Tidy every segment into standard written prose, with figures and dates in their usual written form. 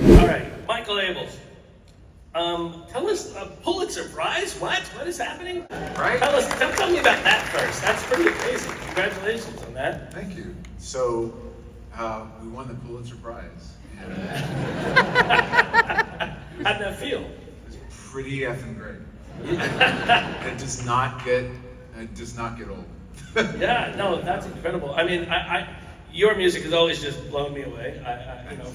All right, Michael Abels. Tell us, Pulitzer Prize? What is happening? Right? Tell me about that first. That's pretty amazing. Congratulations on that. Thank you. So, we won the Pulitzer Prize. And How'd that feel? it's pretty effing great. It does not get old. Yeah, no, that's incredible. I mean, your music has always just blown me away. You know,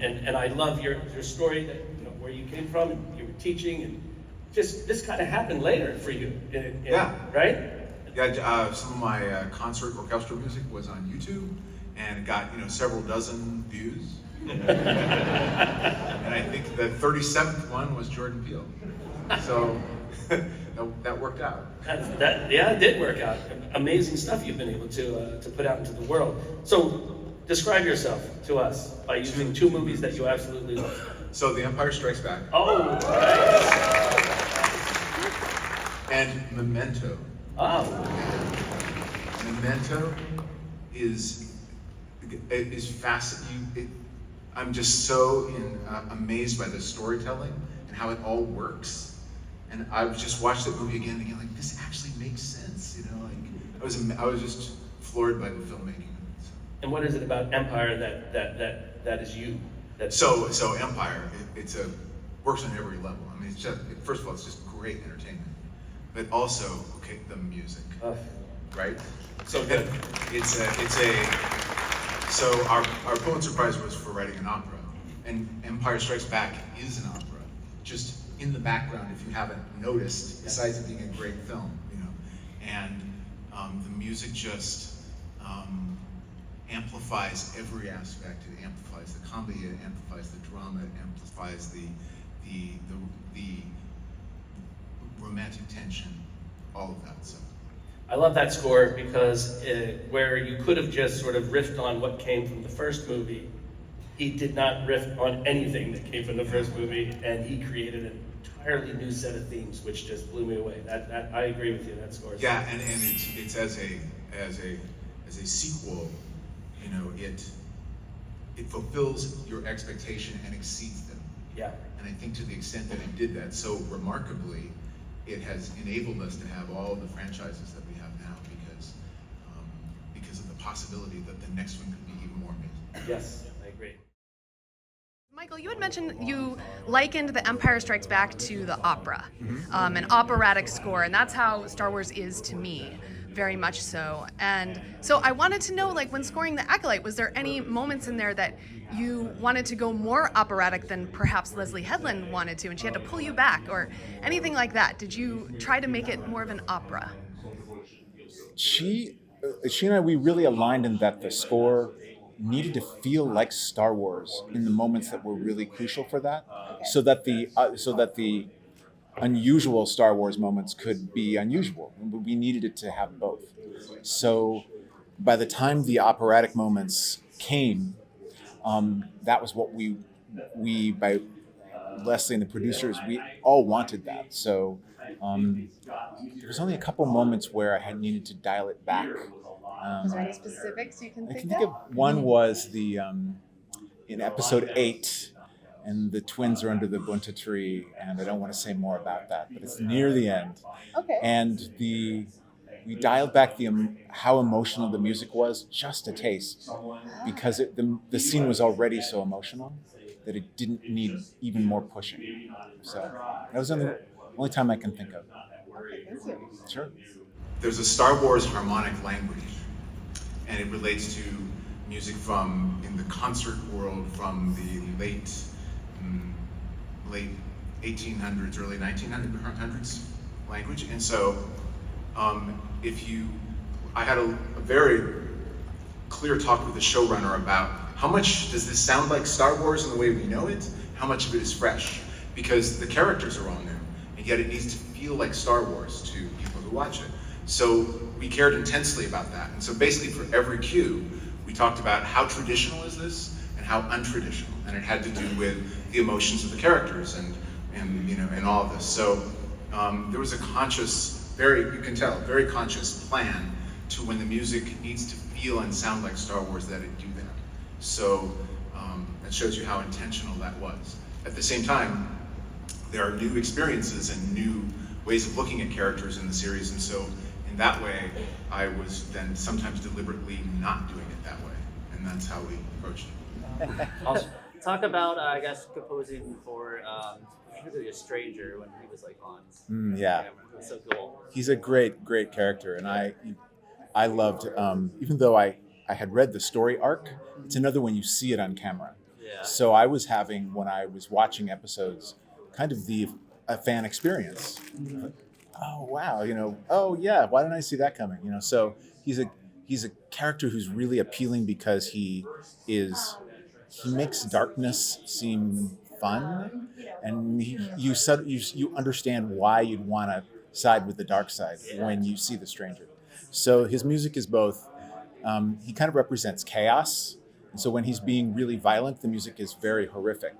and I love your story that, you know, where you came from and you were teaching, and just this kind of happened later for you. Yeah. Right? Yeah. Some of my concert orchestral music was on YouTube, and it got several dozen views. And I think the 37th one was Jordan Peele. So that worked out. Yeah, it did work out. Amazing stuff you've been able to put out into the world. So describe yourself to us by using two movies that you absolutely love. So The Empire Strikes Back. Oh, nice. And Memento. Oh. Memento is fascinating. I'm just so amazed by the storytelling and how it all works. And I've just watched that movie again and again, like, this actually makes sense, like I was just floored by the filmmaking. And what is it about Empire that is you? So Empire, it works on every level. I mean, it's just, first of all, it's just great entertainment, but also, the music, right? So good. So our Pulitzer Prize was for writing an opera, and Empire Strikes Back is an opera, just in the background if you haven't noticed, besides it being a great film, and the music just amplifies every aspect. It amplifies the comedy, it amplifies the drama, it amplifies the romantic tension, all of that. So I love that score because where you could have just sort of riffed on what came from the first movie, he did not riff on anything that came from the first movie, and he created an entirely new set of themes, which just blew me away. That I agree with you. That score. Yeah, and it's as a sequel, it fulfills your expectation and exceeds them. Yeah. And I think to the extent that it did that so remarkably, it has enabled us to have all the franchises that we have now because of the possibility that the next one could be even more amazing. Yes, I agree. Michael, you had mentioned you likened The Empire Strikes Back to the opera, an operatic score, and that's how Star Wars is to me, very much so. And so I wanted to know, like, when scoring the Acolyte, was there any moments in there that you wanted to go more operatic than perhaps Leslie Headland wanted to, and she had to pull you back, or anything like that? Did you try to make it more of an opera? She and I, we really aligned in that the score needed to feel like Star Wars in the moments that were really crucial for that, so that the unusual Star Wars moments could be unusual. We needed it to have both. So by the time the operatic moments came, that was what we by Leslie and the producers, we all wanted that. So there was only a couple moments where I had needed to dial it back. Was there any specifics you can I think can think of one was the in episode 8, and the twins are under the bunta tree, and I don't want to say more about that, but it's near the end. Okay. And we dialed back how emotional the music was just a taste, because the scene was already so emotional that it didn't need even more pushing. So that was the only time I can think of. Okay, thank you. Sure. There's a Star Wars harmonic language, and it relates to music in the concert world from the late 1800s, early 1900s language. And so I had a very clear talk with the showrunner about how much does this sound like Star Wars in the way we know it, how much of it is fresh, because the characters are all new, and yet it needs to feel like Star Wars to people who watch it. So we cared intensely about that. And so basically for every cue, we talked about how traditional is this and how untraditional. And it had to do with the emotions of the characters and all of this. So there was a conscious, you can tell, very conscious plan to when the music needs to feel and sound like Star Wars that it do that. So That shows you how intentional that was. At the same time, there are new experiences and new ways of looking at characters in the series, and so in that way, I was then sometimes deliberately not doing it that way, and that's how we approached it. Awesome. Talk about, I guess, composing for particularly a stranger when he was like on Yeah. camera. It was so cool. He's a great character, and I loved, even though I had read the story arc, it's another when you see it on camera. Yeah. So I was having, when I was watching episodes, kind of a fan experience. Like, oh wow, oh yeah, why didn't I see that coming? So he's a character who's really appealing because he makes darkness seem fun, and you understand why you'd want to side with the dark side when you see the stranger. So his music is both, he kind of represents chaos, and so when he's being really violent, the music is very horrific.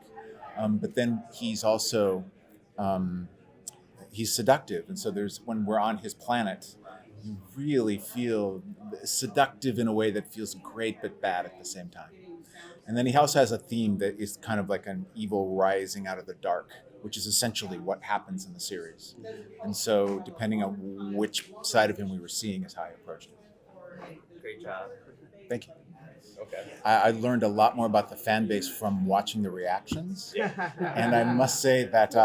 But then he's also, he's seductive, and so when we're on his planet, you really feel seductive in a way that feels great but bad at the same time. And then he also has a theme that is kind of like an evil rising out of the dark, which is essentially what happens in the series. And so depending on which side of him we were seeing is how I approached it. Great job. Thank you. Okay. I learned a lot more about the fan base from watching the reactions. And I must say that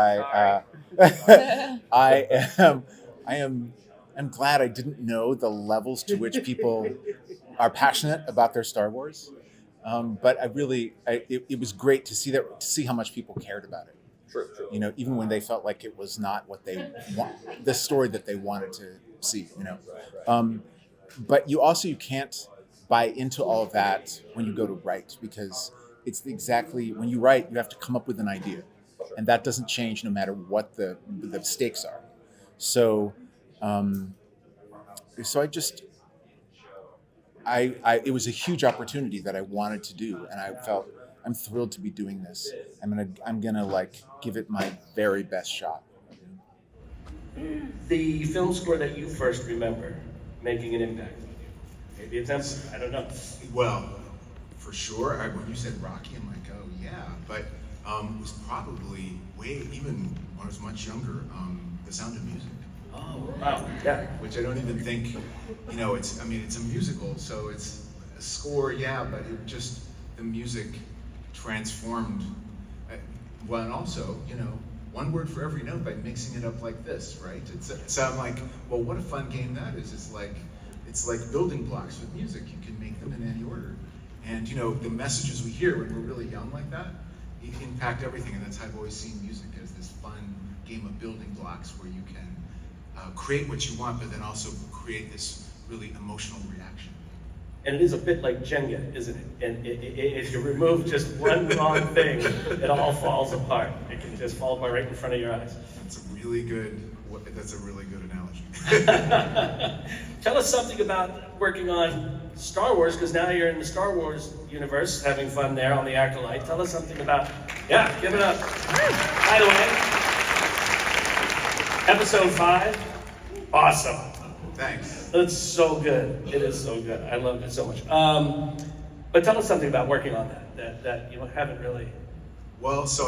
I'm glad I didn't know the levels to which people are passionate about their Star Wars. But it was great to see how much people cared about it. True. Even when they felt like it was not what they want, the story that they wanted to see. But you can't buy into all of that when you go to write, because it's exactly when you write, you have to come up with an idea, and that doesn't change no matter what the stakes are. So, it was a huge opportunity that I wanted to do, and I felt I'm thrilled to be doing this. I'm gonna give it my very best shot. The film score that you first remember making an impact on you. Maybe it's empty, I don't know. Well, for sure, when you said Rocky, I'm like, oh yeah, but it was probably even when I was much younger, The Sound of Music. Oh, wow, yeah. Which I don't even think, it's a musical, so it's a score, yeah, but the music transformed. Well, and also, one word for every note by mixing it up like this, right? So I'm like, well, what a fun game that is. It's like building blocks with music. You can make them in any order. And, the messages we hear when we're really young like that, it impact everything, and that's how I've always seen music as this fun game of building blocks where you can create what you want, but then also create this really emotional reaction. And it is a bit like Jenga, isn't it? And if you remove just one wrong thing, it all falls apart. It can just fall apart right in front of your eyes. That's a really good analogy. Tell us something about working on Star Wars, because now you're in the Star Wars universe, having fun there on the ACOLYTE. Tell us something about, give it up. By the way, episode 5, awesome. Thanks. It's so good. It is so good. I love it so much. But tell us something about working on that you haven't really. Well, so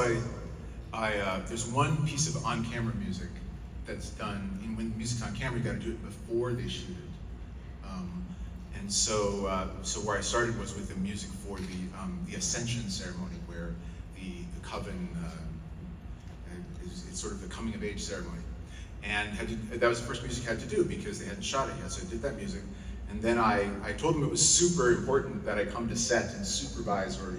I there's one piece of on-camera music that's done. And when music's on camera, you got to do it before they shoot it. And so where I started was with the music for the Ascension ceremony, where the coven it's sort of the coming of age ceremony. And that was the first music I had to do because they hadn't shot it yet, so I did that music. And then I told them it was super important that I come to set and supervise or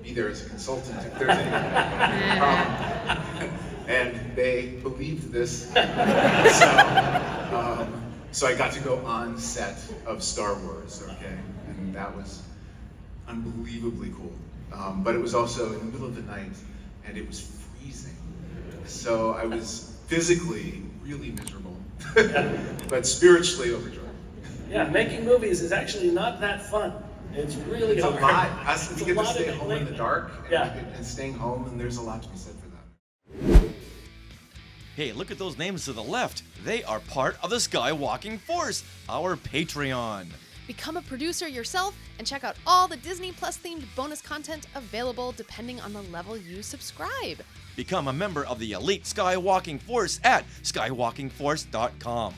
be there as a consultant if there's any problem. And they believed this. So I got to go on set of Star Wars, okay? And that was unbelievably cool. But it was also in the middle of the night and it was freezing. So I was physically really miserable, but spiritually overjoyed. Yeah, making movies is actually not that fun. It's really It's a hard. lot. You get to stay home in the dark and staying home, and there's a lot to be said for that. Hey, look at those names to the left. They are part of the Skywalking Force, our Patreon. Become a producer yourself and check out all the Disney Plus themed bonus content available depending on the level you subscribe. Become a member of the elite Skywalking Force at skywalkingforce.com.